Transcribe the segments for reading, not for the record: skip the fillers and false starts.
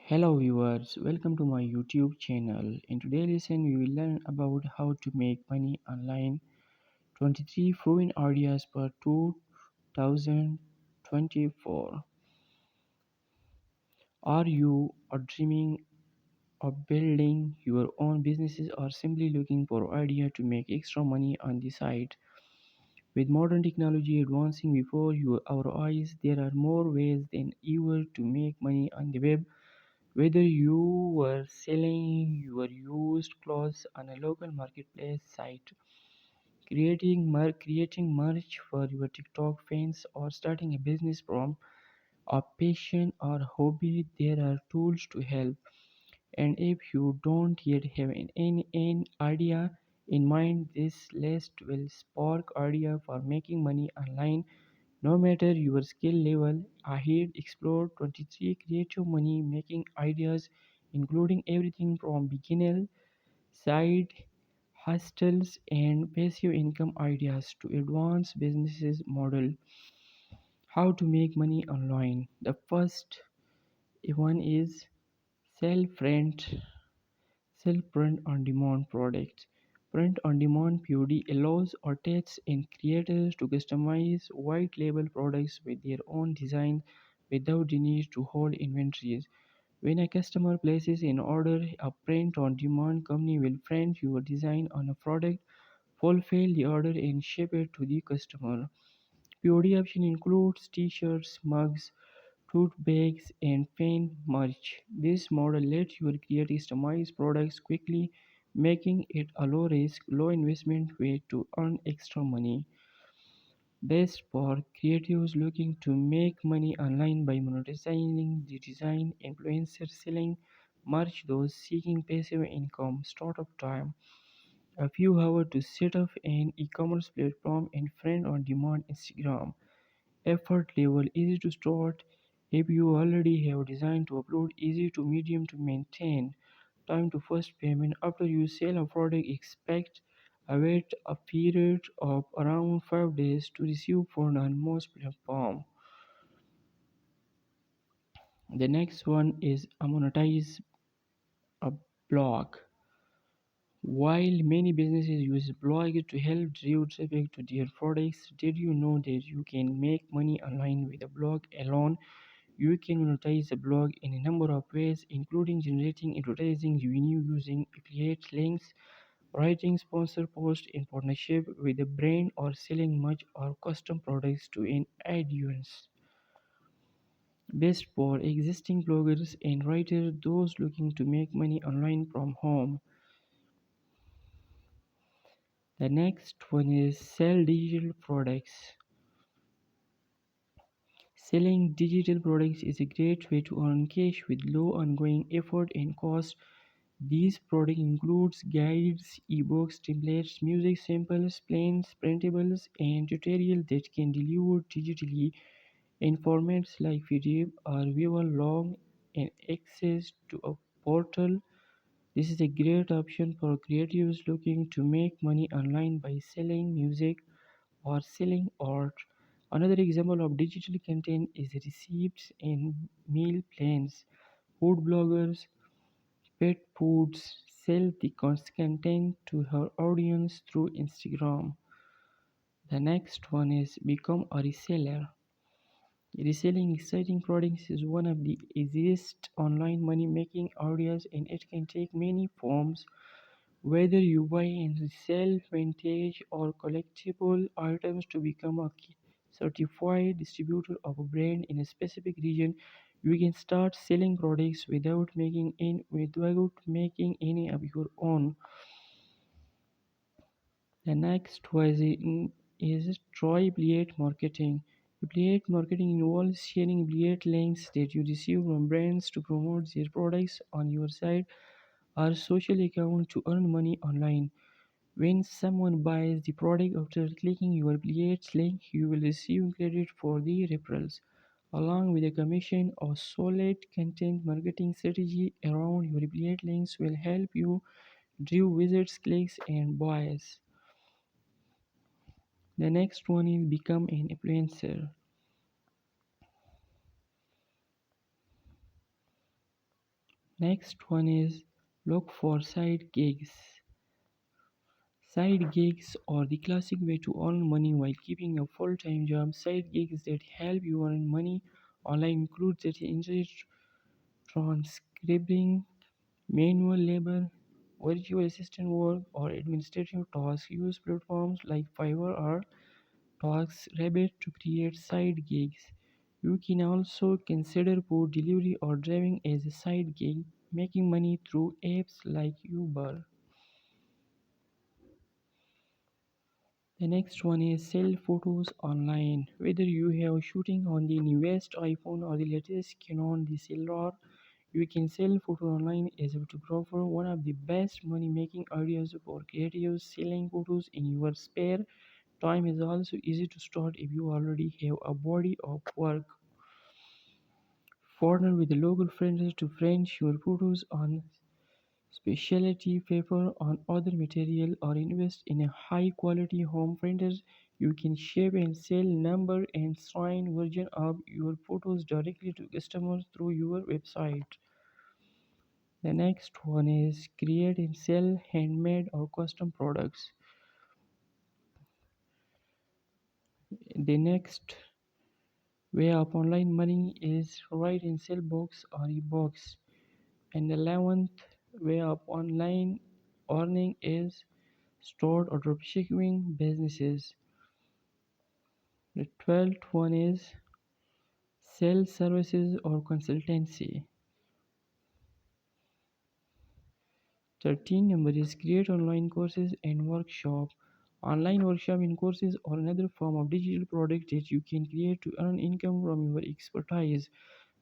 Hello viewers, welcome to my YouTube channel. In today's lesson, we will learn about how to make money online. 23 proven ideas per 2024. Are you dreaming of building your own businesses or simply looking for idea to make extra money on the side? With modern technology advancing before our eyes, there are more ways than ever to make money on the web. Whether you were selling your used clothes on a local marketplace site, creating merch for your TikTok fans, or starting a business from a passion or hobby, there are tools to help. And if you don't yet have any idea in mind, this list will spark idea for making money online. No matter your skill level, ahead explore 23 creative money making ideas, including everything from beginner side hustles and passive income ideas to advanced businesses model. How to make money online. The first one is self-rent Self-print on demand products. Print on demand (POD) allows artists and creators to customize white label products with their own design without the need to hold inventories. When a customer places an order, a print on demand company will print your design on a product, fulfill the order, and ship it to the customer. POD option includes t-shirts, mugs, tote bags, and fan merch. This model lets you create customized products quickly, making it a low risk, low investment way to earn extra money. Best for creatives looking to make money online by monetizing the design, influencer selling merch, those seeking passive income, startup time. A few hours to set up an e-commerce platform and friend on demand Instagram. Effort level easy to start if you already have design to upload, easy to medium to maintain. Time to first payment after you sell a product, expect await a period of around 5 days to receive fund on most platform. The next one is monetize a blog. While many businesses use blogs to help drive traffic to their products, did you know that you can make money online with a blog alone? You can monetize a blog in a number of ways, including generating advertising revenue using affiliate links, writing sponsored posts in partnership with a brand, or selling merch or custom products to an audience. Best for existing bloggers and writers, those looking to make money online from home. The next one is sell digital products. Selling digital products is a great way to earn cash with low ongoing effort and cost. These products includes guides, ebooks, templates, music samples, plans, printables, and tutorials that can deliver digitally in formats like PDF or viewer long and access to a portal. This is a great option for creatives looking to make money online by selling music or selling art. Another example of digital content is receipts and meal plans. Food bloggers Pet Foods sell the content to her audience through Instagram. The next one is become a reseller. Reselling exciting products is one of the easiest online money making areas and it can take many forms. Whether you buy and resell vintage or collectible items to become a certified distributor of a brand in a specific region, you can start selling products without making any of your own. The next was is try affiliate marketing. Affiliate marketing involves sharing affiliate links that you receive from brands to promote their products on your site or social account to earn money online. When someone buys the product after clicking your affiliate link, you will receive credit for the referrals, along with a commission. A solid content marketing strategy around your affiliate links will help you drive visits, clicks, and buys. The next one is become an influencer. Next one is look for side gigs. Side gigs are the classic way to earn money while keeping a full-time job. Side gigs that help you earn money online include data entry, transcribing, manual labor, virtual assistant work, or administrative tasks. Use platforms like Fiverr or TaskRabbit to create side gigs. You can also consider food delivery or driving as a side gig, making money through apps like Uber. The next one is sell photos online. Whether you have shooting on the newest iPhone or the latest Canon DSLR, you can sell photos online as a photographer. One of the best money making ideas for creatives selling photos in your spare time is also easy to start if you already have a body of work. Partner with the local friends to French your photos on specialty paper on other material or invest in a high quality home printers. You can shape and sell number and sign version of your photos directly to customers through your website. The next one is create and sell handmade or custom products. The next way of online money is write and sell books or ebooks. And the 11th way of online earning is start or dropshipping businesses. The 12th one is sell services or consultancy. 13 number is create online courses and workshop. Online workshop and courses are another form of digital product that you can create to earn income from your expertise.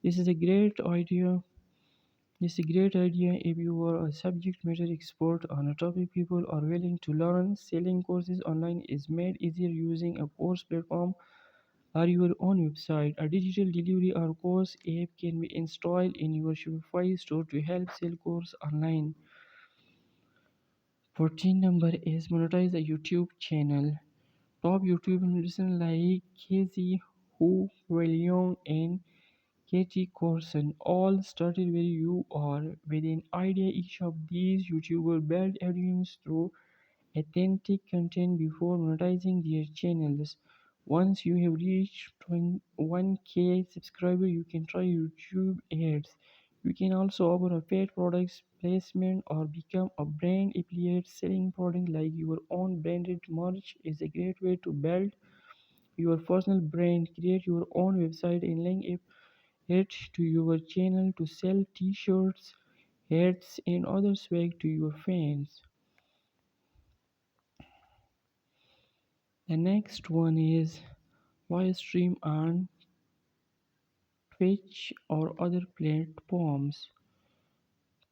This is a great idea. This is a great idea if you are a subject matter expert on a topic people are willing to learn. Selling courses online is made easier using a course platform or your own website. A digital delivery or course app can be installed in your Shopify store to help sell course online. 14 number is monetize a YouTube channel. Top YouTube influencers like Casey Hu, William, and Katie Corson all started where you are with an idea. Each of these YouTubers built audience through authentic content before monetizing their channels. Once you have reached 1K subscribers, you can try YouTube ads. You can also offer a paid products placement or become a brand affiliate. Selling products like your own branded merch is a great way to build your personal brand. Create your own website and link it to your channel to sell t-shirts, hats, and other swag to your fans. The next one is live stream on Twitch or other platforms.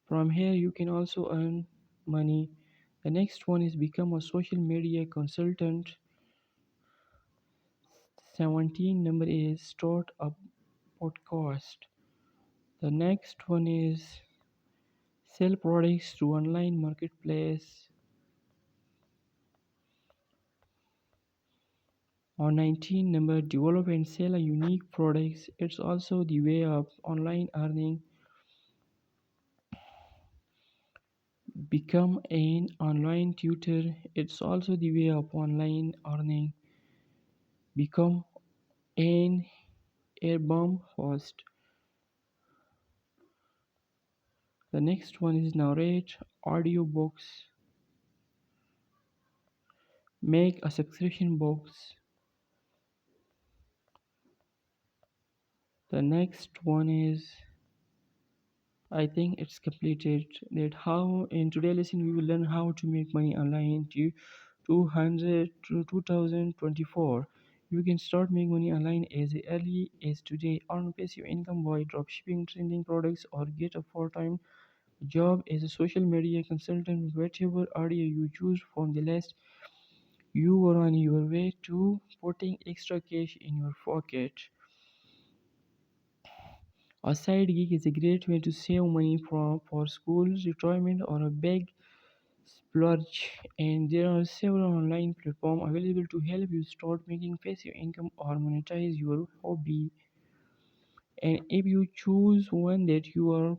From here, you can also earn money. The next one is become a social media consultant. 17 number is start a podcast. The next one is sell products through online marketplace. On 19 number develop and sell a unique products. It's also the way of online earning. Become an online tutor. It's also the way of online earning. Become an airborne host. The next one is narrate audiobooks. Make a subscription box. The next one is I think it's completed that how in today's lesson we will learn how to make money online to 200 to 2024. You can start making money online as early as today. Earn passive income by dropshipping trending products or get a full-time job as a social media consultant. Whatever idea you choose from the list, you are on your way to putting extra cash in your pocket. A side gig is a great way to save money for school, retirement, or a big splurge. And there are several online platforms available to help you start making passive income or monetize your hobby. And if you choose one that you are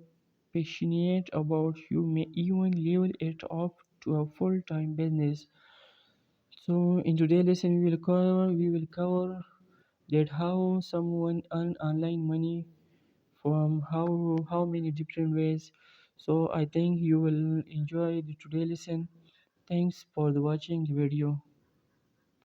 passionate about, you may even level it up to a full-time business. So in today's lesson we will cover that how someone earn online money from how many different ways. So I think you will enjoy the today lesson. Thanks for the watching the video.